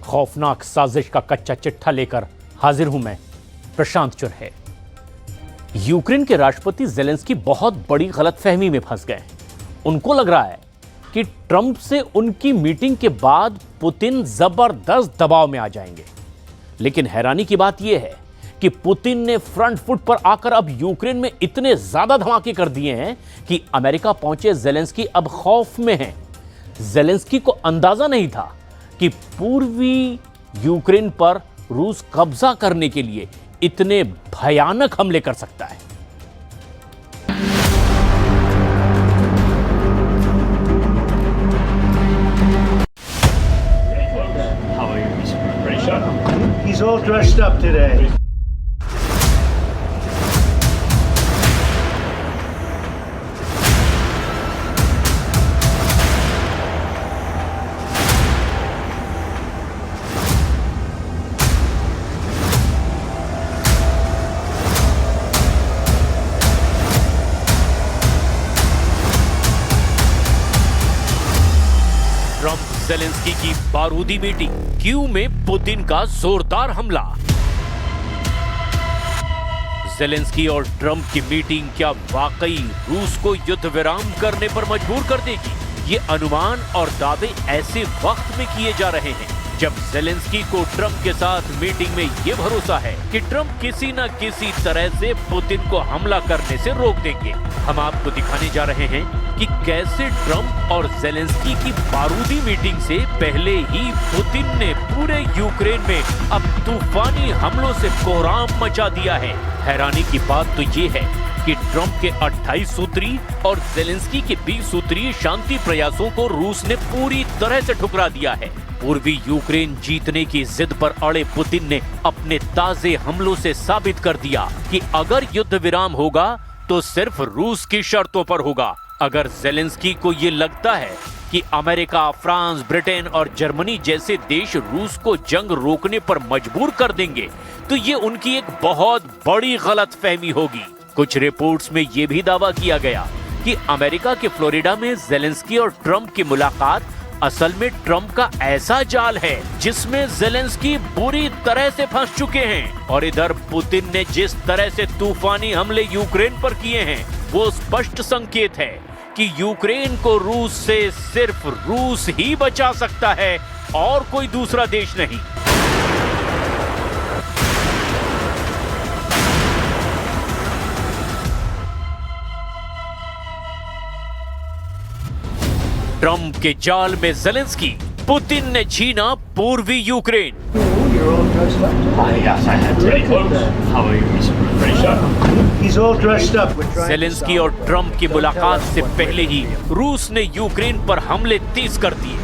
खौफनाक साजिश का कच्चा चिट्ठा लेकर हाजिर हूं मैं, प्रशांत चुरहे। यूक्रेन के राष्ट्रपति ज़ेलेंस्की बहुत बड़ी गलतफहमी में फंस गए। उनको लग रहा है कि ट्रंप से उनकी मीटिंग के बाद पुतिन जबरदस्त दबाव में आ जाएंगे। लेकिन हैरानी की बात यह है कि पुतिन ने फ्रंट फुट पर आकर अब यूक्रेन में इतने ज्यादा धमाके कर दिए हैं कि अमेरिका पहुंचे ज़ेलेंस्की अब खौफ में हैं। ज़ेलेंस्की को अंदाजा नहीं था कि पूर्वी यूक्रेन पर रूस कब्जा करने के लिए इतने भयानक हमले कर सकता है। He's all dressed up today. Trump Zelensky की बारूदी मीटिंग, कीव में पुतिन का जोरदार हमला। ज़ेलेंस्की और ट्रंप की मीटिंग क्या वाकई रूस को युद्ध विराम करने पर मजबूर कर देगी? ये अनुमान और दावे ऐसे वक्त में किए जा रहे हैं जब ज़ेलेंस्की को ट्रंप के साथ मीटिंग में ये भरोसा है कि ट्रंप किसी न किसी तरह से पुतिन को हमला करने से रोक देंगे। हम आपको दिखाने जा रहे हैं कि कैसे ट्रंप और ज़ेलेंस्की की बारूदी मीटिंग से पहले ही पुतिन ने पूरे यूक्रेन में अब तूफानी हमलों से कोहराम मचा दिया है। हैरानी की बात तो ये है कि ट्रंप के 28 सूत्री और ज़ेलेंस्की के 20 सूत्री शांति प्रयासों को रूस ने पूरी तरह से ठुकरा दिया है। पूर्वी यूक्रेन जीतने की जिद पर अड़े पुतिन ने अपने ताजे हमलों से साबित कर दिया कि अगर युद्ध विराम होगा तो सिर्फ रूस की शर्तों पर होगा। अगर ज़ेलेंस्की को ये लगता है कि अमेरिका, फ्रांस, ब्रिटेन और जर्मनी जैसे देश रूस को जंग रोकने पर मजबूर कर देंगे तो ये उनकी एक बहुत बड़ी गलतफहमी होगी। कुछ रिपोर्ट्स में ये भी दावा किया गया कि अमेरिका के फ्लोरिडा में ज़ेलेंस्की और ट्रंप की मुलाकात असल में ट्रंप का ऐसा जाल है जिसमें ज़ेलेंस्की बुरी तरह से फंस चुके हैं। और इधर पुतिन ने जिस तरह से तूफानी हमले यूक्रेन पर किए हैं वो स्पष्ट संकेत है कि यूक्रेन को रूस से सिर्फ रूस ही बचा सकता है और कोई दूसरा देश नहीं। ट्रंप के जाल में ज़ेलेंस्की, पुतिन ने छीना पूर्वी Ukraine. You're all dressed up today. Yes, I had pretty close. How are you? Pretty sure. He's all dressed up. We're trying to Zelensky stop और him. ट्रंप की Don't मुलाकात tell us से what पहले we're ही doing. रूस ने Ukraine पर हमले तेज कर दिए।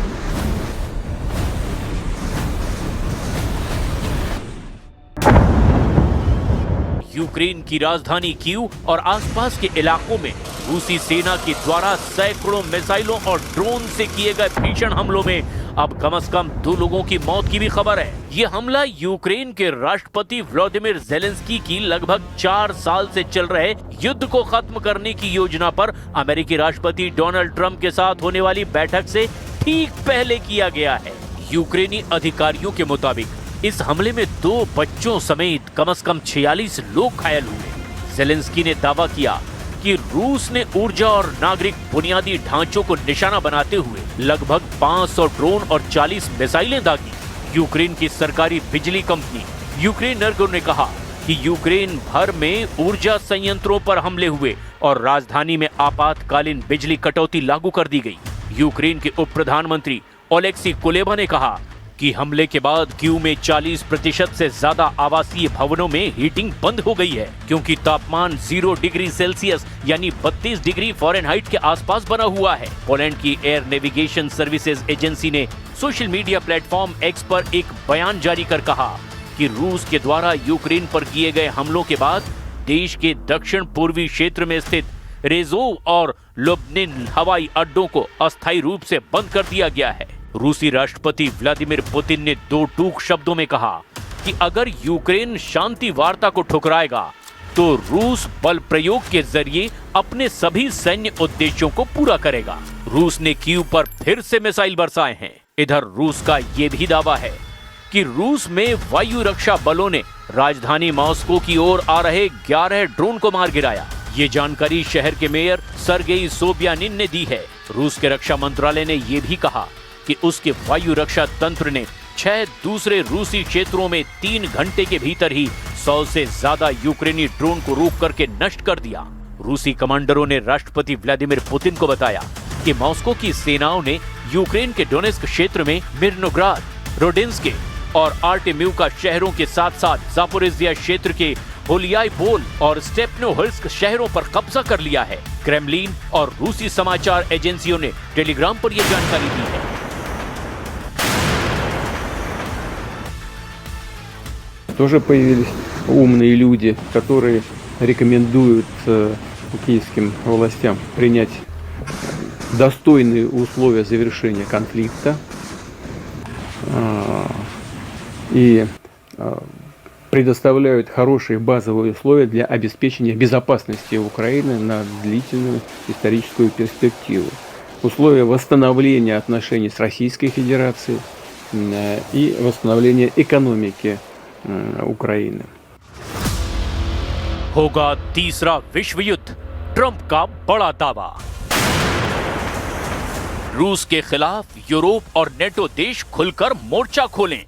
यूक्रेन की राजधानी कीव और आसपास के इलाकों में रूसी सेना के द्वारा सैकड़ों मिसाइलों और ड्रोन से किए गए भीषण हमलों में अब कम से कम 2 लोगों की मौत की भी खबर है। ये हमला यूक्रेन के राष्ट्रपति व्लादिमीर ज़ेलेंस्की की लगभग 4 साल से चल रहे युद्ध को खत्म करने की योजना पर अमेरिकी राष्ट्रपति डोनाल्ड ट्रंप के साथ होने वाली बैठक से ठीक पहले किया गया है। यूक्रेनी अधिकारियों के मुताबिक इस हमले में 2 बच्चों समेत कम से कम 46 लोग घायल हुए। ज़ेलेंस्की ने दावा किया कि रूस ने ऊर्जा और नागरिक बुनियादी ढांचों को निशाना बनाते हुए लगभग 500 ड्रोन और 40 मिसाइलें दागी। यूक्रेन की सरकारी बिजली कंपनी यूक्रेनर्गो ने कहा कि यूक्रेन भर में ऊर्जा संयंत्रों पर हमले हुए और राजधानी में आपातकालीन बिजली कटौती लागू कर दी गई। यूक्रेन के उप प्रधानमंत्री ओलेक्सी कुलेबा ने कहा कि हमले के बाद कीव में 40% से ज्यादा आवासीय भवनों में हीटिंग बंद हो गई है क्योंकि तापमान 0 डिग्री सेल्सियस यानी 32 डिग्री फ़ारेनहाइट के आसपास बना हुआ है। पोलैंड की एयर नेविगेशन सर्विसेज एजेंसी ने सोशल मीडिया प्लेटफॉर्म एक्स पर एक बयान जारी कर कहा कि रूस के द्वारा यूक्रेन पर किए गए हमलों के बाद देश के दक्षिण पूर्वी क्षेत्र में स्थित रेजोव और लुब्निन हवाई अड्डों को अस्थायी रूप से बंद कर दिया गया है। रूसी राष्ट्रपति व्लादिमीर पुतिन ने 2 टूक शब्दों में कहा कि अगर यूक्रेन शांति वार्ता को ठुकराएगा तो रूस बल प्रयोग के जरिए अपने सभी सैन्य उद्देश्यों को पूरा करेगा। रूस ने कीव पर फिर से मिसाइल बरसाए हैं। इधर रूस का ये भी दावा है कि रूस में वायु रक्षा बलों ने राजधानी मॉस्को की ओर आ रहे 11 ड्रोन को मार गिराया। ये जानकारी शहर के मेयर सर्गेई सोबियानिन ने दी है। रूस के रक्षा मंत्रालय ने यह भी कहा कि उसके वायु रक्षा तंत्र ने 6 दूसरे रूसी क्षेत्रों में 3 घंटे के भीतर ही 100 से ज्यादा यूक्रेनी ड्रोन को रोक करके नष्ट कर दिया। रूसी कमांडरों ने राष्ट्रपति व्लादिमीर पुतिन को बताया कि मॉस्को की सेनाओं ने यूक्रेन के डोनेस्क क्षेत्र में मिर्नोग्राद, रोडेंस्क और आर्टेम्यूका शहरों के साथ साथ जापोरिजिया क्षेत्र के होलियाईपोल और स्टेपनोहर्स्क शहरों पर कब्जा कर लिया है। क्रेमलिन और रूसी समाचार एजेंसियों ने टेलीग्राम पर यह जानकारी दी है। Тоже появились умные люди, которые рекомендуют киевским властям принять достойные условия завершения конфликта и предоставляют хорошие базовые условия для обеспечения безопасности Украины на длительную историческую перспективу. Условия восстановления отношений с Российской Федерацией и восстановления экономики Украины. होगा तीसरा विश्व युद्ध, ट्रंप का बड़ा दावा। रूस के खिलाफ यूरोप और नेटो देश खुलकर मोर्चा खोलें।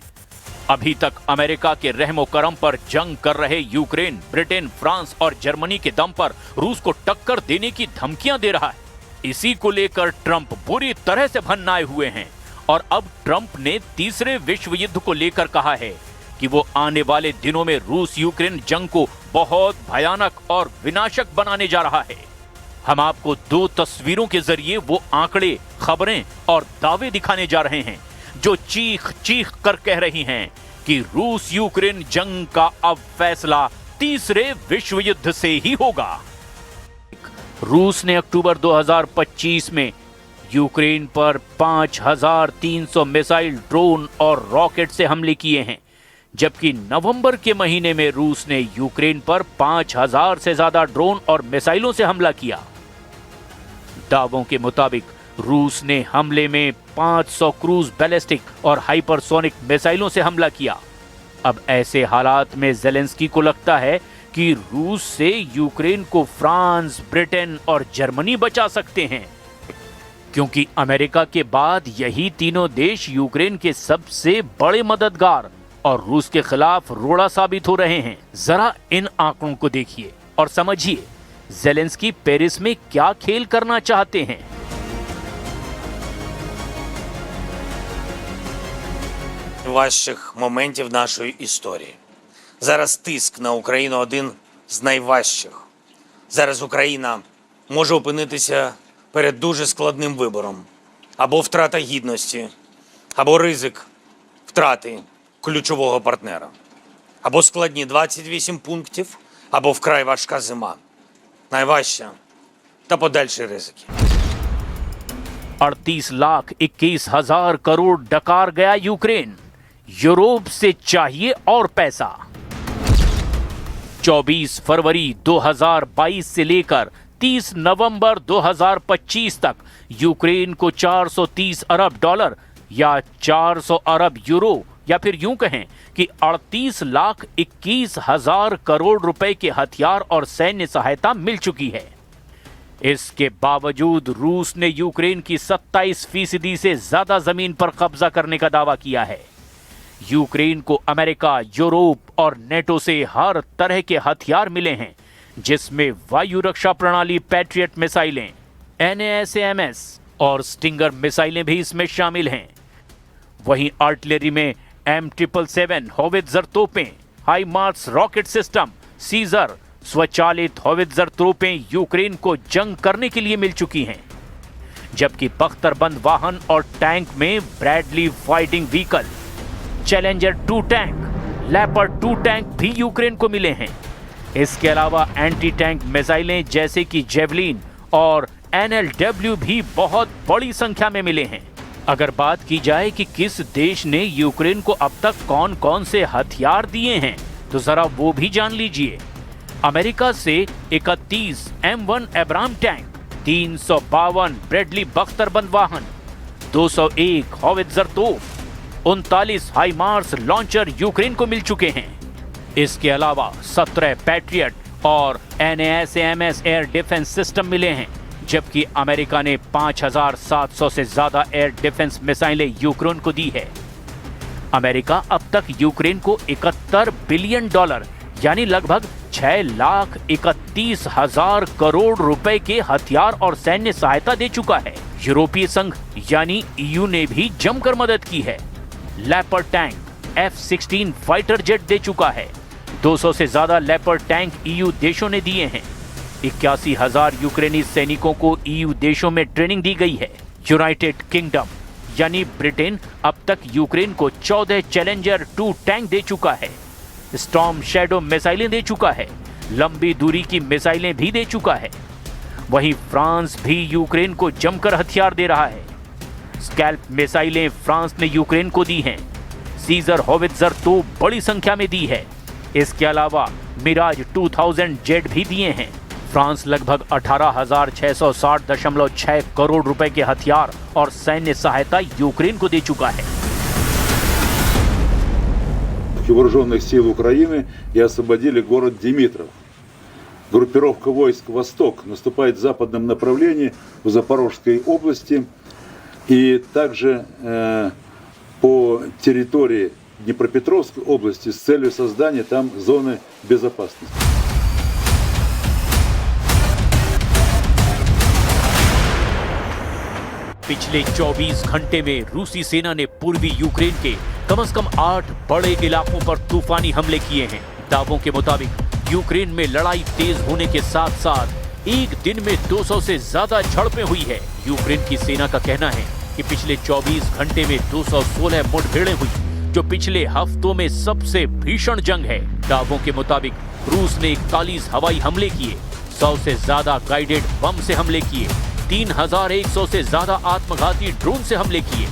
अभी तक अमेरिका के रहमो करम पर जंग कर रहे यूक्रेन, ब्रिटेन, फ्रांस और जर्मनी के दम पर रूस को टक्कर देने की धमकियां दे रहा है। इसी को लेकर ट्रंप बुरी तरह से भन्नाए हुए हैं और अब ट्रंप ने तीसरे विश्व युद्ध को लेकर कहा है कि वो आने वाले दिनों में रूस यूक्रेन जंग को बहुत भयानक और विनाशक बनाने जा रहा है। हम आपको 2 तस्वीरों के जरिए वो आंकड़े, खबरें और दावे दिखाने जा रहे हैं जो चीख चीख कर कह रही हैं कि रूस यूक्रेन जंग का अब फैसला तीसरे विश्व युद्ध से ही होगा। रूस ने अक्टूबर 2025 में यूक्रेन पर 5300 मिसाइल, ड्रोन और रॉकेट से हमले किए हैं, जबकि नवंबर के महीने में रूस ने यूक्रेन पर 5000 से ज्यादा ड्रोन और मिसाइलों से हमला किया। दावों के मुताबिक रूस ने हमले में 500 क्रूज बैलिस्टिक और हाइपरसोनिक मिसाइलों से हमला किया। अब ऐसे हालात में ज़ेलेंस्की को लगता है कि रूस से यूक्रेन को फ्रांस, ब्रिटेन और जर्मनी बचा सकते हैं, क्योंकि अमेरिका के बाद यही तीनों देश यूक्रेन के सबसे बड़े मददगार और रूस के खिलाफ रोड़ा साबित हो रहे हैं। जरा इन आंकड़ों को देखिए और समझिए ज़ेलेंस्की पेरिस में क्या खेल करना चाहते हैं। Важчих моментів нашої історії. Зараз тиск на Україну один з найважчих. Зараз Україна може опинитися перед дуже складним вибором. Або втрата гідності, або ризик втрати ключового партнера. Або складні 28 пунктів, або вкрай важка зима. Найважча та подальші ризики. 38,21,000 करोड़ डकार गया यूक्रेन। यूरोप से चाहिए और पैसा। 24 फरवरी 2022 से लेकर 30 नवंबर 2025 तक यूक्रेन को 430 अरब डॉलर या 400 अरब यूरो या फिर यूं कहें कि 38,21,000 करोड़ रुपए के हथियार और सैन्य सहायता मिल चुकी है। इसके बावजूद रूस ने यूक्रेन की 27% से ज्यादा जमीन पर कब्जा करने का दावा किया है। यूक्रेन को अमेरिका, यूरोप और नेटो से हर तरह के हथियार मिले हैं, जिसमें वायु रक्षा प्रणाली पैट्रियट मिसाइलें, NASAMS और स्टिंगर मिसाइलें भी इसमें शामिल हैं। वहीं आर्टिलरी में M777 होवित्जर तोपें, हाइमार्स रॉकेट सिस्टम, सीजर स्वचालित होवित्जर तोपें यूक्रेन को जंग करने के लिए मिल चुकी हैं, जबकि बख्तरबंद वाहन और टैंक में Bradley fighting vehicle, challenger 2 tank, leopard 2 tank भी यूक्रेन को मिले हैं। इसके अलावा एंटी टैंक मिसाइलें जैसे कि जेवलिन और NLW भी बहुत बड़ी संख्या में मिले हैं। अगर बात की जाए कि किस देश ने यूक्रेन को अब तक कौन कौन से हथियार दिए हैं, तो जरा वो भी जान लीजिए। अमेरिका से 31 M1 एब्राम टैंक, 352 ब्रेडली बख्तरबंद वाहन, 201 होवित्जर तोप, 39 हाइमार्स लॉन्चर यूक्रेन को मिल चुके हैं। इसके अलावा 17 पैट्रियट और NASAMS एयर डिफेंस सिस्टम मिले हैं, जबकि अमेरिका ने 5700 से ज्यादा एयर डिफेंस मिसाइलें यूक्रेन को दी है। अमेरिका अब तक यूक्रेन को $71 बिलियन यानी लगभग 6,31,000 करोड़ रुपए के हथियार और सैन्य सहायता दे चुका है। यूरोपीय संघ यानी EU ने भी जमकर मदद की है। Leopard tank, F-16 fighter jet दे चुका है। 200 से ज्यादा लेपर्ड टैंक EU देशों ने दिए हैं। 81,000 यूक्रेनी सैनिकों को EU देशों में ट्रेनिंग दी गई है। यूनाइटेड किंगडम यानी ब्रिटेन अब तक यूक्रेन को 14 चैलेंजर 2 टैंक दे चुका है। स्टॉर्म शैडो मिसाइलें दे चुका है। लंबी दूरी की मिसाइलें भी दे चुका है। वहीं फ्रांस भी यूक्रेन को जमकर हथियार दे रहा है। स्कैल्प मिसाइलें फ्रांस ने यूक्रेन को दी हैं। सीजर होवित्जर तो बड़ी संख्या में दी है। इसके अलावा मिराज 2000 जेट भी दिए हैं। फ्रांस लगभग 18,660.6 करोड़ रुपए के हथियार और सैन्य सहायता यूक्रेन को दे चुका है। Вооруженных сил Украины и освободили город Димитров. Группировка войск «Восток» наступает в западном направлении в Запорожской области и также по территории Днепропетровской области с целью создания там зоны безопасности. पिछले 24 घंटे में रूसी सेना ने पूर्वी यूक्रेन के कम से कम 8 बड़े इलाकों पर तूफानी हमले किए हैं। दावों के मुताबिक यूक्रेन में लड़ाई तेज होने के साथ साथ एक दिन में 200 से ज्यादा झड़पें हुई है। यूक्रेन की सेना का कहना है कि पिछले 24 घंटे में 216 मुठभेड़ें हुई, जो पिछले हफ्तों में सबसे भीषण जंग है। दावों के मुताबिक रूस ने 41 हवाई हमले किए, 100 से ज्यादा गाइडेड बम से हमले किए, 3,100 से ज्यादा आत्मघाती ड्रोन से हमले किए।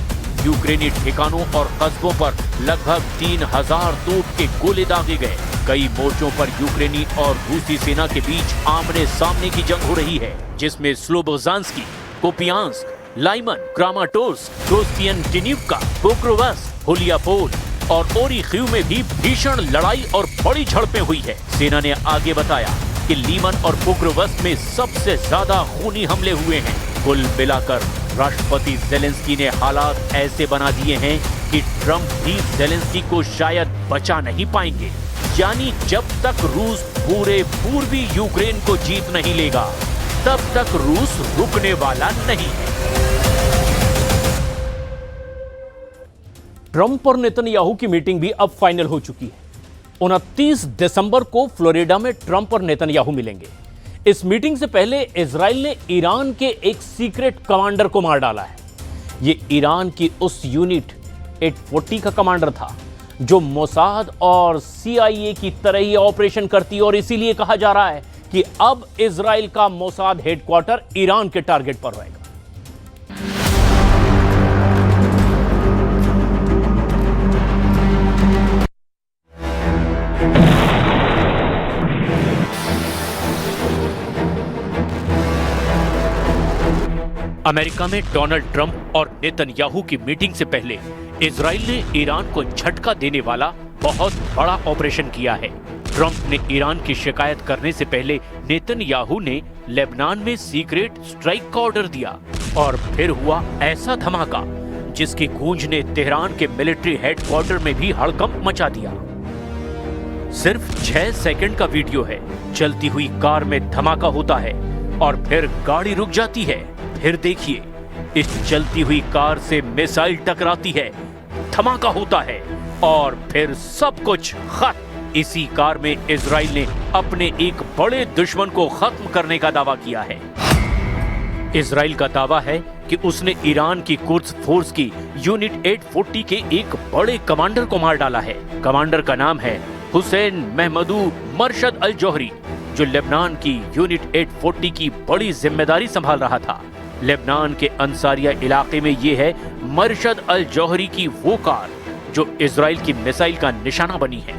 यूक्रेनी ठिकानों और कस्बों पर लगभग 3,000 तोप के गोले दागे गए। कई मोर्चों पर यूक्रेनी और रूसी सेना के बीच आमने सामने की जंग हो रही है, जिसमें स्लोबोजांस्की, कोपियांस्क, लाइमन, क्रामाटोर्स्क, ट्रोस्पियनटिनिवका, पोक्रोवस्क, होलियापोल और ओरिखीव में भी भीषण लड़ाई और बड़ी झड़पें हुई है। सेना ने आगे बताया कि लीमन और पोक्रोवस्क में सबसे ज्यादा खूनी हमले हुए हैं। कुल मिलाकर राष्ट्रपति जेलेंस्की ने हालात ऐसे बना दिए हैं कि ट्रंप भी जेलेंस्की को शायद बचा नहीं पाएंगे। यानी जब तक रूस पूरे पूर्वी यूक्रेन को जीत नहीं लेगा, तब तक रूस रुकने वाला नहीं है। ट्रंप और नेतन्याहू की मीटिंग भी अब फाइनल हो चुकी है। 29 दिसंबर को फ्लोरिडा में ट्रंप और नेतन्याहू मिलेंगे। इस मीटिंग से पहले इजराइल ने ईरान के एक सीक्रेट कमांडर को मार डाला है। ये ईरान की उस यूनिट 840 का कमांडर था जो मोसाद और CIA की तरह ही ऑपरेशन करती, और इसीलिए कहा जा रहा है कि अब इजराइल का मोसाद हेडक्वार्टर ईरान के टारगेट पर रहेगा। अमेरिका में डोनाल्ड ट्रंप और नेतन्याहू की मीटिंग से पहले इजराइल ने ईरान को झटका देने वाला बहुत बड़ा ऑपरेशन किया है। ट्रंप ने ईरान की शिकायत करने से पहले नेतन्याहू ने लेबनान में सीक्रेट स्ट्राइक का ऑर्डर दिया, और फिर हुआ ऐसा धमाका जिसकी गूंज ने तेहरान के मिलिट्री हेडक्वार्टर में भी हड़कंप मचा दिया। सिर्फ 6 सेकंड का वीडियो है। चलती हुई कार में धमाका होता है और फिर गाड़ी रुक जाती है। फिर देखिए, इस चलती हुई कार से मिसाइल टकराती है, धमाका होता है और फिर सब कुछ खत्म। इसी कार में इजराइल ने अपने एक बड़े दुश्मन को खत्म करने का दावा किया है। इजराइल का दावा है कि उसने ईरान की कुर्स फोर्स की यूनिट 840 के एक बड़े कमांडर को मार डाला है। कमांडर का नाम है हुसैन महमदू मरशद अल जौहरी, जो लेबनान की यूनिट 840 की बड़ी जिम्मेदारी संभाल रहा था। लेबनान के अंसारिया इलाके में ये है मरशद अल जौहरी की वो कार जो इजराइल की मिसाइल का निशाना बनी है।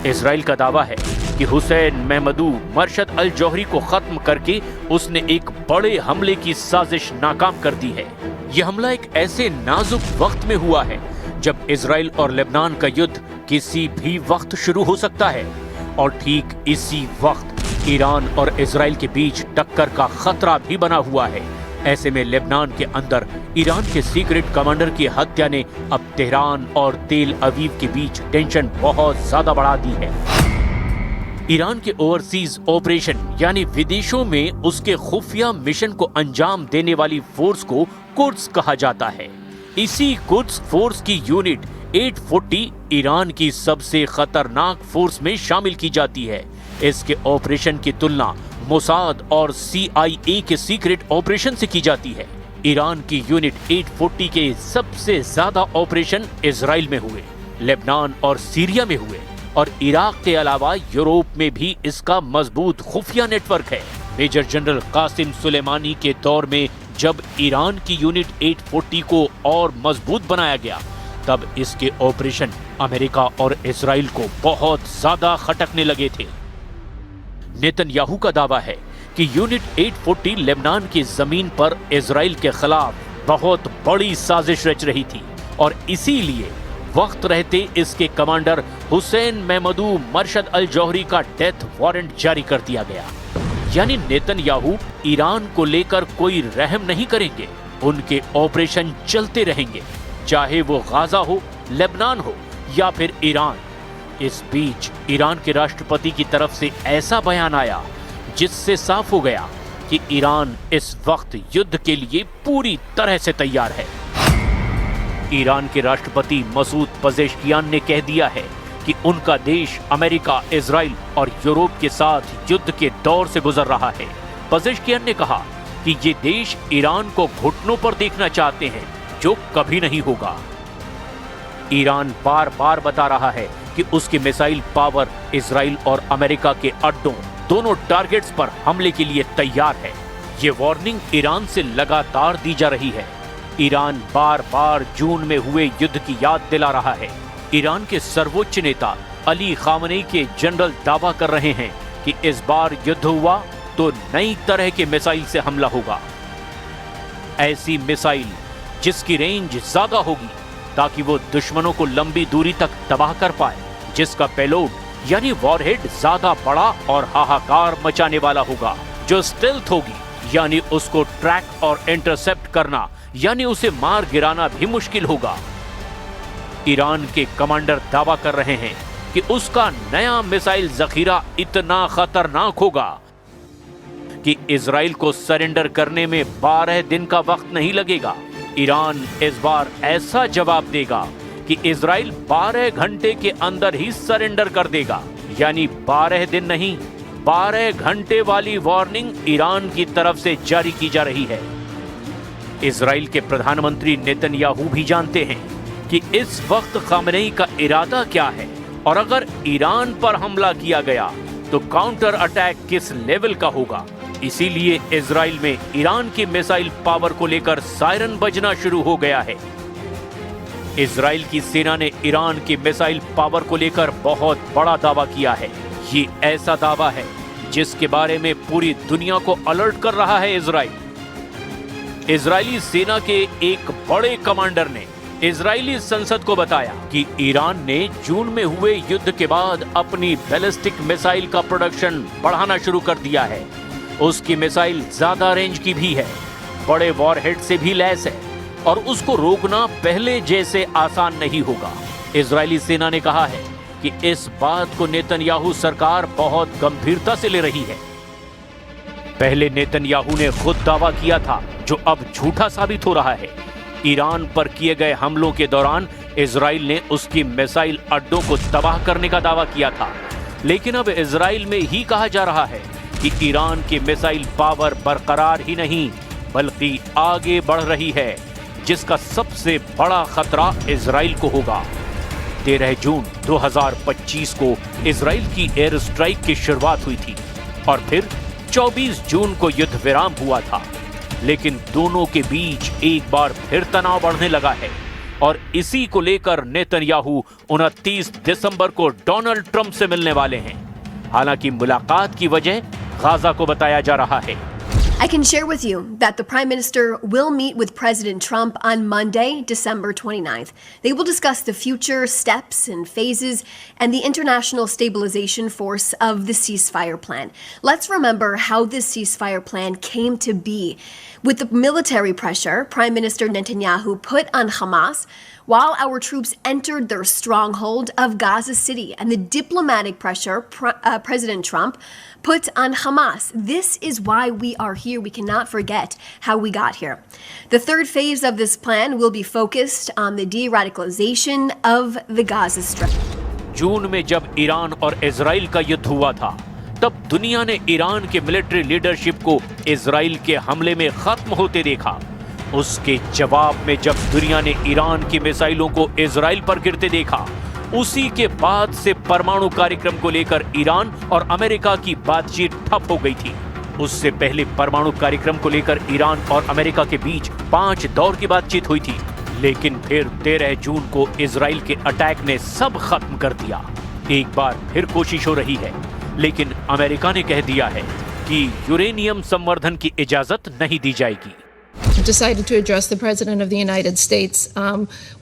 इजराइल का दावा है कि हुसैन महमदू मरशद अल जौहरी को खत्म करके उसने एक बड़े हमले की साजिश नाकाम कर दी है। यह हमला एक ऐसे नाजुक वक्त में हुआ है जब इजराइल और लेबनान का युद्ध किसी भी वक्त शुरू हो सकता है और ठीक इसी वक्त ईरान और इजराइल के बीच टक्कर का खतरा भी बना हुआ है। ऐसे में लेबनान के अंदर ईरान के सीक्रेट कमांडर की हत्या ने अब तेहरान और तेल अवीव के बीच टेंशन बहुत ज्यादा बढ़ा दी है। ईरान के ओवरसीज ऑपरेशन यानी विदेशों में उसके खुफिया मिशन को अंजाम देने वाली फोर्स को कुड्स कहा जाता है। इसी कुड्स फोर्स की यूनिट 840 ईरान की सबसे खतरनाक फोर्स में शामिल की जाती है। इसके ऑपरेशन की तुलना मोसाद और CIA के सीक्रेट ऑपरेशन से की जाती है। ईरान की यूनिट 840 के सबसे ज्यादा ऑपरेशन इजराइल में हुए, लेबनान और सीरिया में हुए और इराक के अलावा यूरोप में भी इसका मजबूत खुफिया नेटवर्क है। मेजर जनरल कासिम सुलेमानी के दौर में जब ईरान की यूनिट 840 को और मजबूत बनाया गया, तब इसके ऑपरेशन अमेरिका और इजराइल को बहुत ज्यादा खटकने लगे थे। नेतन्याहू का दावा है कि यूनिट 840 लेबनान की जमीन पर इजराइल के खिलाफ बहुत बड़ी साजिश रच रही थी और इसीलिए वक्त रहते इसके कमांडर हुसैन महमूदू मरशद अल जौहरी का डेथ वारंट जारी कर दिया गया। यानी नेतन्याहू ईरान को लेकर कोई रहम नहीं करेंगे, उनके ऑपरेशन चलते रहेंगे, चाहे वो गाजा हो, लेबनान हो या फिर ईरान। इस बीच ईरान के राष्ट्रपति की तरफ से ऐसा बयान आया जिससे साफ हो गया कि ईरान इस वक्त युद्ध के लिए पूरी तरह से तैयार है। ईरान के राष्ट्रपति मसूद पजेश्कियान ने कह दिया है कि उनका देश अमेरिका, इजराइल और यूरोप के साथ युद्ध के दौर से गुजर रहा है। पजेश्कियान ने कहा कि ये देश ईरान को घुटनों पर देखना चाहते हैं, जो कभी नहीं होगा। ईरान बार बार बता रहा है कि उसकी मिसाइल पावर इजराइल और अमेरिका के अड्डों, दोनों टारगेट्स पर हमले के लिए तैयार है। ये वार्निंग ईरान से लगातार दी जा रही है। ईरान बार बार जून में हुए युद्ध की याद दिला रहा है। ईरान के सर्वोच्च नेता अली खामनेई के जनरल दावा कर रहे हैं कि इस बार युद्ध हुआ तो नई तरह के मिसाइल से हमला होगा। ऐसी मिसाइल जिसकी रेंज ज्यादा होगी ताकि वो दुश्मनों को लंबी दूरी तक तबाह कर पाए, जिसका पेलोड यानी वॉरहेड ज्यादा बड़ा और हाहाकार मचाने वाला होगा, जो स्टेल्थ होगी यानी उसको ट्रैक और इंटरसेप्ट करना यानी उसे मार गिराना भी मुश्किल होगा। ईरान के कमांडर दावा कर रहे हैं कि उसका नया मिसाइल जखीरा इतना खतरनाक होगा कि इजराइल को सरेंडर करने में 12 दिन का वक्त नहीं लगेगा। ईरान इस बार ऐसा जवाब देगा कि इजराइल 12 घंटे के अंदर ही सरेंडर कर देगा। यानी 12 दिन नहीं, 12 घंटे वाली वार्निंग ईरान की तरफ से जारी की जा रही है। इजराइल के प्रधानमंत्री नेतन्याहू भी जानते हैं कि इस वक्त खामनेई का इरादा क्या है और अगर ईरान पर हमला किया गया तो काउंटर अटैक किस लेवल का होगा। इसीलिए इजराइल में ईरान की मिसाइल पावर को लेकर सायरन बजना शुरू हो गया है। इजराइल की सेना ने ईरान की मिसाइल पावर को लेकर बहुत बड़ा दावा किया है। ये ऐसा दावा है जिसके बारे में पूरी दुनिया को अलर्ट कर रहा है इजराइल। इजरायली सेना के एक बड़े कमांडर ने इजरायली संसद को बताया कि ईरान ने जून में हुए युद्ध के बाद अपनी बैलिस्टिक मिसाइल का प्रोडक्शन बढ़ाना शुरू कर दिया है। उसकी मिसाइल ज्यादा रेंज की भी है, बड़े वॉरहेड से भी लैस है और उसको रोकना पहले जैसे आसान नहीं होगा। इजरायली सेना ने कहा है कि इस बात को नेतन्याहू सरकार बहुत गंभीरता से ले रही है। पहले नेतन्याहू ने खुद दावा किया था, जो अब झूठा साबित हो रहा है। ईरान पर किए गए हमलों के दौरान इजराइल ने उसकी मिसाइल अड्डों को तबाह करने का दावा किया था, लेकिन अब इजराइल में ही कहा जा रहा है कि ईरान की मिसाइल पावर बरकरार ही नहीं बल्कि आगे बढ़ रही है, जिसका सबसे बड़ा खतरा इजराइल को होगा। 13 जून 2025 को इजराइल की एयर स्ट्राइक की शुरुआत हुई थी और फिर 24 जून को युद्ध विराम हुआ था, लेकिन दोनों के बीच एक बार फिर तनाव बढ़ने लगा है और इसी को लेकर नेतन्याहू 29 दिसंबर को डोनाल्ड ट्रंप से मिलने वाले हैं। हालांकि मुलाकात की वजह गाजा को बताया जा रहा है। I can share with you that the Prime Minister will meet with President Trump on Monday, December 29th. They will discuss the future steps and phases and the international stabilization force of the ceasefire plan. Let's remember how this ceasefire plan came to be. With the military pressure Prime Minister Netanyahu put on Hamas while our troops entered their stronghold of Gaza City, and the diplomatic pressure President Trump put on Hamas. This is why we are here. We cannot forget how we got here. The third phase of this plan will be focused on the de-radicalization of the Gaza Strip. जून में जब Iran और Israel का युद्ध हुआ था, तब दुनिया ने ईरान के मिलिट्री लीडरशिप को इजराइल के हमले में खत्म होते देखा। उसके जवाब में जब दुनिया ने ईरान की मिसाइलों को इजराइल पर गिरते देखा, उसी के बाद से परमाणु कार्यक्रम को लेकर ईरान और अमेरिका की बातचीत ठप हो गई थी। उससे पहले परमाणु कार्यक्रम को लेकर ईरान और अमेरिका के बीच 5 दौर की बातचीत हुई थी, लेकिन फिर 13 जून को इजराइल के अटैक ने सब खत्म कर दिया। एक बार फिर कोशिश हो रही है, लेकिन अमेरिका ने कह दिया है कि यूरेनियम संवर्धन की इजाजत नहीं दी जाएगी। Decided to address the President of the United States,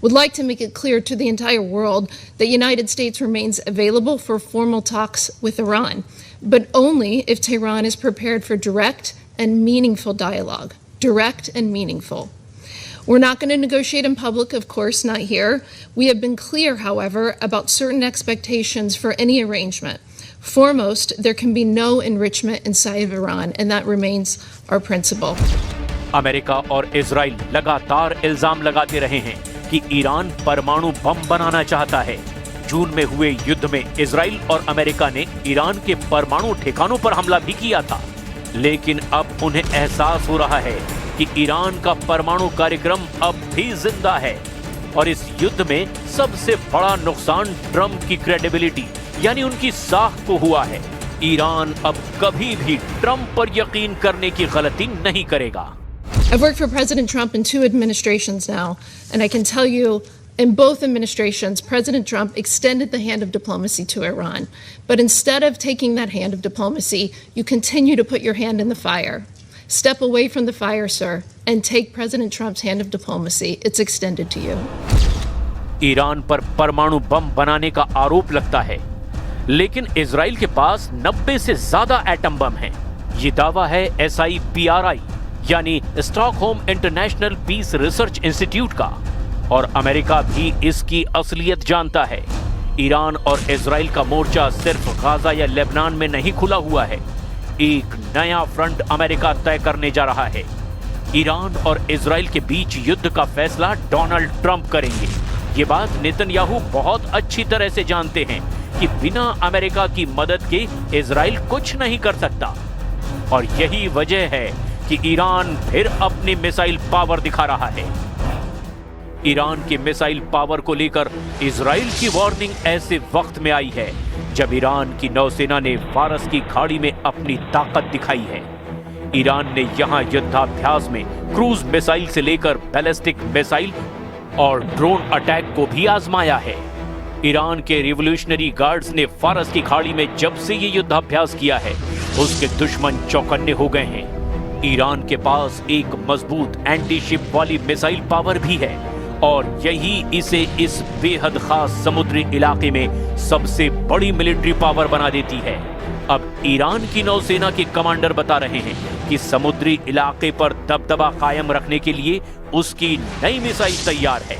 would like to make it clear to the entire world that United States remains available for formal talks with Iran, but only if Tehran is prepared for direct and meaningful dialogue. Direct and meaningful. We're not going to negotiate in public, of course, not here. We have been clear, however, about certain expectations for any arrangement. Foremost, there can be no enrichment inside of Iran, and that remains our principle. America और Israel लगातार इल्जाम लगाते रहे हैं कि Iran परमाणु बम बनाना चाहता है। जून में हुए युद्ध में इजराइल और अमेरिका ने ईरान के परमाणु ठिकानों पर हमला भी किया था, लेकिन अब उन्हें एहसास हो रहा है कि ईरान का परमाणु कार्यक्रम अब भी जिंदा है और इस युद्ध में सबसे बड़ा नुकसान ट्रंप की क्रेडिबिलिटी यानी उनकी साख को हुआ है। ईरान अब कभी भी ट्रंप पर यकीन करने की गलती नहीं करेगा। I've worked for President Trump in 2 administrations now, and I can tell you, in both administrations, President Trump extended the hand of diplomacy to Iran. But instead of taking that hand of diplomacy, you continue to put your hand in the fire. Step away from the fire, sir, and take President Trump's hand of diplomacy. It's extended to you. Iran पर परमाणु बम बनाने का आरोप लगता है, लेकिन Israel के पास 90 से ज्यादा एटम बम हैं। ये दावा है SIPRI यानी Stockholm International Peace Research Institute का, और अमेरिका भी इसकी असलियत जानता है। ईरान और इजराइल का मोर्चा सिर्फ गाजा या लेबनान में नहीं खुला हुआ है, एक नया फ्रंट अमेरिका तय करने जा रहा है। ईरान और इजराइल के बीच युद्ध का फैसला डोनाल्ड ट्रंप करेंगे। ये बात नेतन्याहू बहुत अच्छी तरह से जानते हैं कि बिना अमेरिका की मदद के इजराइल कुछ नहीं कर सकता, और यही वजह है कि ईरान फिर अपनी मिसाइल पावर दिखा रहा है। ईरान के मिसाइल पावर को लेकर इजराइल की वार्निंग ऐसे वक्त में आई है जब ईरान की नौसेना ने फारस की खाड़ी में अपनी ताकत दिखाई है। ईरान ने यहां युद्धाभ्यास में क्रूज मिसाइल से लेकर बैलिस्टिक मिसाइल और ड्रोन अटैक को भी आजमाया है। ईरान के रिवोल्यूशनरी गार्ड्स ने फारस की खाड़ी में जब से ये युद्धाभ्यास किया है, उसके दुश्मन चौकन्ने हो गए हैं। ईरान के पास एक मजबूत एंटी शिप वाली मिसाइल पावर भी है, और यही इसे इस बेहद खास समुद्री इलाके में सबसे बड़ी मिलिट्री पावर बना देती है। अब ईरान की नौसेना के कमांडर बता रहे हैं कि समुद्री इलाके पर दबदबा कायम रखने के लिए उसकी नई मिसाइल तैयार है।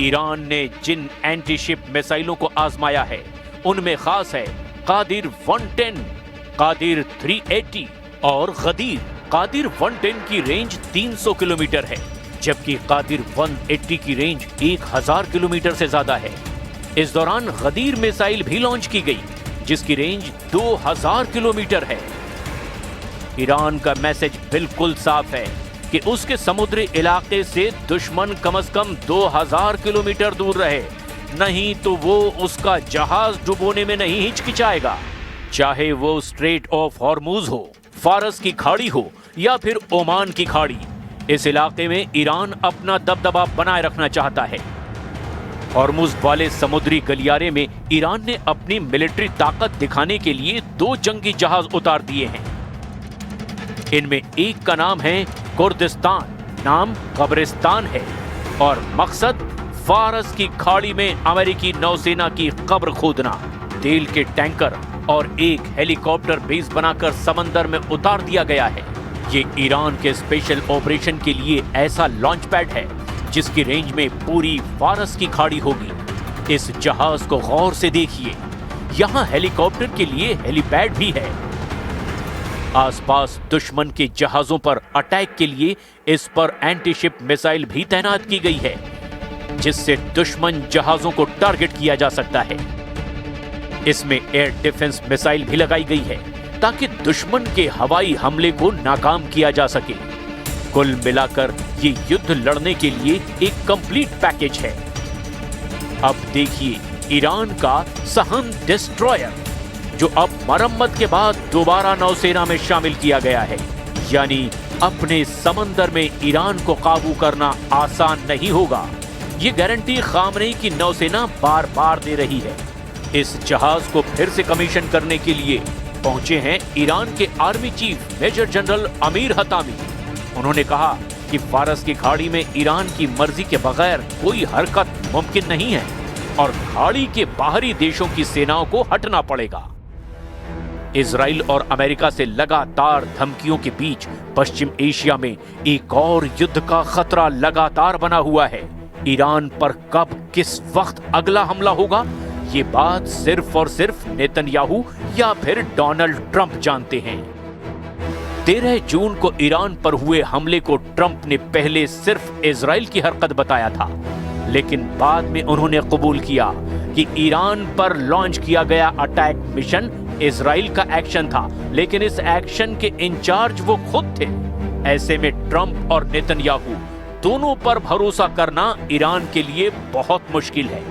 ईरान ने जिन एंटी शिप मिसाइलों को आजमाया है उनमें खास है कादिर 110। कादिर 380 और गदीर। कादिर 110 की रेंज 300 किलोमीटर है, जबकि कादिर 180 की रेंज 1000 किलोमीटर से ज्यादा है। इस दौरान गदीर मिसाइल भी लॉन्च की गई, जिसकी रेंज 2000 किलोमीटर है। ईरान का मैसेज बिल्कुल साफ है कि उसके समुद्री इलाके से दुश्मन कम से कम 2000 किलोमीटर दूर रहे, नहीं तो वो उसका जहाज डुबोने में नहीं हिचकिचाएगा। चाहे वो स्ट्रेट ऑफ हॉर्मुज हो, फारस की खाड़ी हो या फिर ओमान की खाड़ी, इस इलाके में ईरान अपना दबदबा बनाए रखना चाहता है। हॉर्मुज वाले समुद्री गलियारे में ईरान ने अपनी मिलिट्री ताकत दिखाने के लिए 2 जंगी जहाज उतार दिए हैं। इनमें एक का नाम है कुर्दिस्तान, नाम कब्रिस्तान है और मकसद फारस की खाड़ी में अमेरिकी नौसेना की कब्र खोदना। तेल के टैंकर और एक हेलीकॉप्टर बेस बनाकर समंदर में उतार दिया गया है। ये ईरान के स्पेशल ऑपरेशन के लिए ऐसा लॉन्च पैड है जिसकी रेंज में पूरी फारस की खाड़ी होगी। इस जहाज को गौर से देखिए, यहाँ हेलीकॉप्टर के लिए हेलीपैड भी है। आसपास दुश्मन के जहाजों पर अटैक के लिए इस पर एंटीशिप मिसाइल भी तैनात की गई है, जिससे दुश्मन जहाजों को टारगेट किया जा सकता है। इसमें एयर डिफेंस मिसाइल भी लगाई गई है ताकि दुश्मन के हवाई हमले को नाकाम किया जा सके। कुल मिलाकर ये युद्ध लड़ने के लिए एक कंप्लीट पैकेज है। अब देखिए ईरान का सहन डिस्ट्रॉयर, जो अब मरम्मत के बाद दोबारा नौसेना में शामिल किया गया है। यानी अपने समंदर में ईरान को काबू करना आसान नहीं होगा, ये गारंटी खामनेई की नौसेना बार बार दे रही है। इस जहाज को फिर से कमीशन करने के लिए पहुंचे हैं ईरान के army chief major general Amir Hatami. उन्होंने कहा कि फारस की खाड़ी में ईरान की मर्जी के बगैर कोई हरकत मुमकिन नहीं है और खाड़ी के बाहरी देशों की सेनाओं को हटना पड़ेगा। इजराइल और अमेरिका से लगातार धमकियों के बीच पश्चिम एशिया में एक और युद्ध का खतरा लगातार बना हुआ है। ईरान पर कब किस वक्त अगला हमला होगा, ये बात सिर्फ और सिर्फ नेतन्याहू या फिर डोनाल्ड ट्रंप जानते हैं। 13 जून को ईरान पर हुए हमले को ट्रंप ने पहले सिर्फ इजराइल की हरकत बताया था, लेकिन बाद में उन्होंने कबूल किया कि ईरान पर लॉन्च किया गया अटैक मिशन इजराइल का एक्शन था, लेकिन इस एक्शन के इंचार्ज वो खुद थे। ऐसे में ट्रंप और नेतन्याहू दोनों पर भरोसा करना ईरान के लिए बहुत मुश्किल है।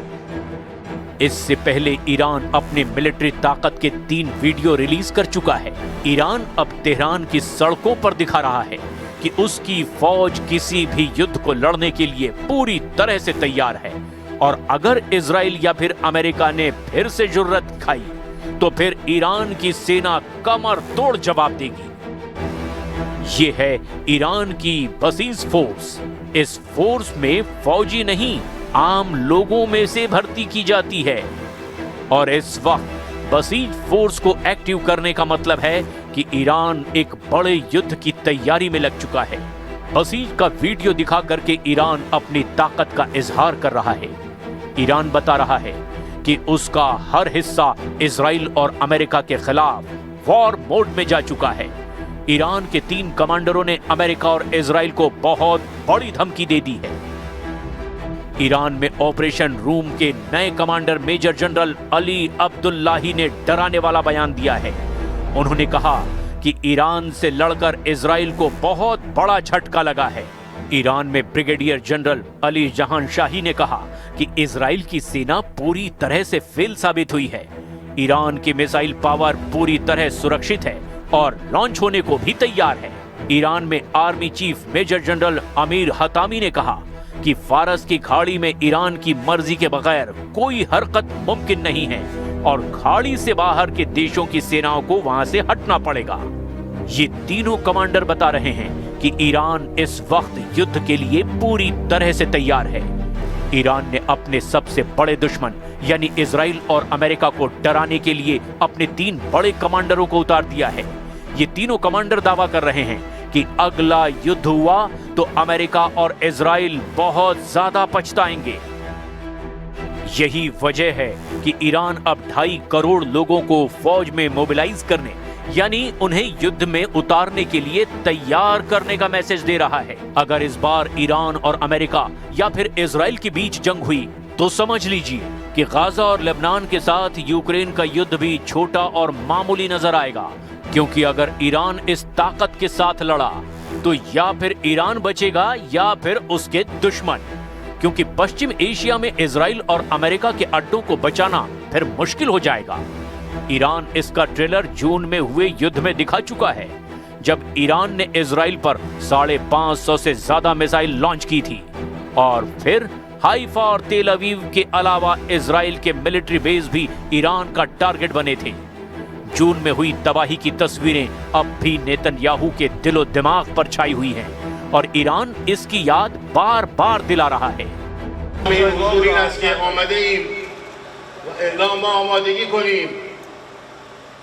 इससे पहले ईरान अपने मिलिट्री ताकत के 3 वीडियो रिलीज कर चुका है। ईरान अब तेहरान की सड़कों पर दिखा रहा है कि उसकी फौज किसी भी युद्ध को लड़ने के लिए पूरी तरह से तैयार है, और अगर इजराइल या फिर अमेरिका ने फिर से जुर्रत दिखाई तो फिर ईरान की सेना कमर तोड़ जवाब देगी। ये है ईरान की बसीज फोर्स। इस फोर्स में फौजी नहीं, आम लोगों में से भर्ती की जाती है, और इस वक्त बसीज फोर्स को एक्टिव करने का मतलब है कि ईरान एक बड़े युद्ध की तैयारी में लग चुका है। बसीज का वीडियो दिखा करके ईरान अपनी ताकत का इजहार कर रहा है। ईरान बता रहा है कि उसका हर हिस्सा इजराइल और अमेरिका के खिलाफ वॉर मोड में जा चुका है। ईरान के 3 कमांडरों ने अमेरिका और इजराइल को बहुत बड़ी धमकी दे दी है। ईरान में ऑपरेशन रूम के नए commander major general Ali Abdullahi ने डराने वाला बयान दिया है। उन्होंने कहा कि ईरान से लड़कर इजराइल को बहुत बड़ा झटका लगा है। ईरान में ब्रिगेडियर जनरल अली जहान शाही ने कहा कि इजराइल की सेना पूरी तरह से फेल साबित हुई है। ईरान की मिसाइल पावर पूरी तरह सुरक्षित है और लॉन्च होने को भी तैयार है। ईरान में army chief major general Amir Hatami ने कहा कि फारस की खाड़ी में ईरान की मर्जी के बगैर कोई हरकत मुमकिन नहीं है और खाड़ी से बाहर के देशों की सेनाओं को वहां से हटना पड़ेगा। ये तीनों कमांडर बता रहे हैं कि ईरान इस वक्त युद्ध के लिए पूरी तरह से तैयार है। ईरान ने अपने सबसे बड़े दुश्मन यानी इजराइल और अमेरिका को डराने के लिए अपने 3 बड़े कमांडरों को उतार दिया है। ये तीनों कमांडर दावा कर रहे हैं कि अगला युद्ध हुआ तो अमेरिका और इजराइल बहुत ज्यादा पछताएंगे। यही वजह है कि ईरान अब 2.5 करोड़ लोगों को फौज में मोबिलाइज करने यानी उन्हें युद्ध में उतारने के लिए तैयार करने का मैसेज दे रहा है। अगर इस बार ईरान और अमेरिका या फिर इजराइल के बीच जंग हुई तो समझ लीजिए कि गाजा और लेबनान के साथ यूक्रेन का युद्ध भी छोटा और मामूली नजर आएगा, क्योंकि अगर ईरान इस ताकत के साथ लड़ा तो या फिर ईरान बचेगा या फिर उसके दुश्मन, क्योंकि पश्चिम एशिया में इजराइल और अमेरिका के अड्डों को बचाना फिर मुश्किल हो जाएगा। ईरान इसका ट्रेलर जून में हुए युद्ध में दिखा चुका है, जब ईरान ने इजराइल पर 550 से ज्यादा मिसाइल लॉन्च की थी और फिर हाइफा और तेल अवीव के अलावा इजराइल के मिलिट्री बेस भी ईरान का टारगेट बने थे। जून में हुई तबाही की तस्वीरें अब भी नेतन्याहू के दिलो दिमाग पर छाई हुई हैं और ईरान इसकी याद बार बार दिला रहा है।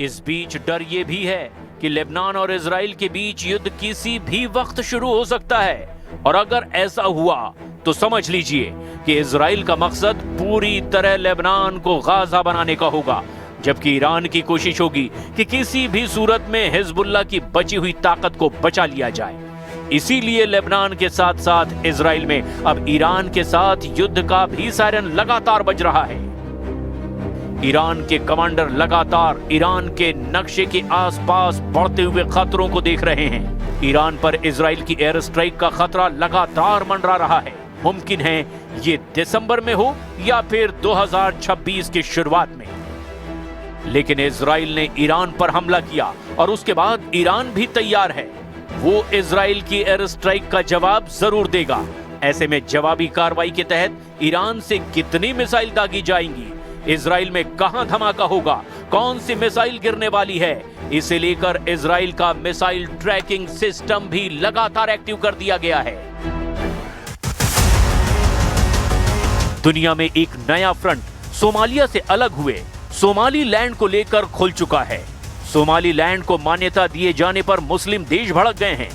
इस बीच डर ये भी है कि लेबनान और इजराइल के बीच युद्ध किसी भी वक्त शुरू हो सकता है, और अगर ऐसा हुआ तो समझ लीजिए कि इजराइल का मकसद पूरी तरह लेबनान को गाजा बनाने का होगा, जबकि ईरान की कोशिश होगी कि किसी भी सूरत में हिजबुल्लाह की बची हुई ताकत को बचा लिया जाए। इसीलिए लेबनान के साथ साथ इजराइल में अब ईरान के साथ युद्ध का भी सायरन लगातार बज रहा है। ईरान के कमांडर लगातार ईरान के नक्शे के आसपास बढ़ते हुए खतरों को देख रहे हैं। ईरान पर इजराइल की एयर स्ट्राइक का खतरा लगातार मंडरा रहा है। मुमकिन है ये दिसंबर में हो या फिर 2026 की शुरुआत में। लेकिन इजराइल ने ईरान पर हमला किया और उसके बाद ईरान भी तैयार है। वो इजराइल की एयर स्ट्राइक का जवाब जरूर देगा। ऐसे में जवाबी कार्रवाई के तहत ईरान से कितनी मिसाइल दागी जाएंगी, इजराइल में कहां धमाका होगा, कौन सी मिसाइल गिरने वाली है, इसे लेकर इजराइल का मिसाइल ट्रैकिंग सिस्टम भी लगातार एक्टिव कर दिया गया है। दुनिया में एक नया फ्रंट सोमालिया से अलग हुए सोमालीलैंड को लेकर खुल चुका है। सोमालीलैंड को मान्यता दिए जाने पर मुस्लिम देश भड़क गए हैं।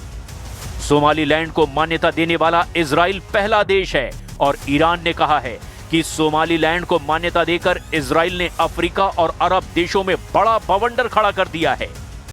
सोमालीलैंड को मान्यता देने वाला इजराइल पहला देश है और ईरान ने कहा है कि सोमालीलैंड को मान्यता देकर इजराइल ने अफ्रीका और अरब देशों में बड़ा बवंडर खड़ा कर दिया है।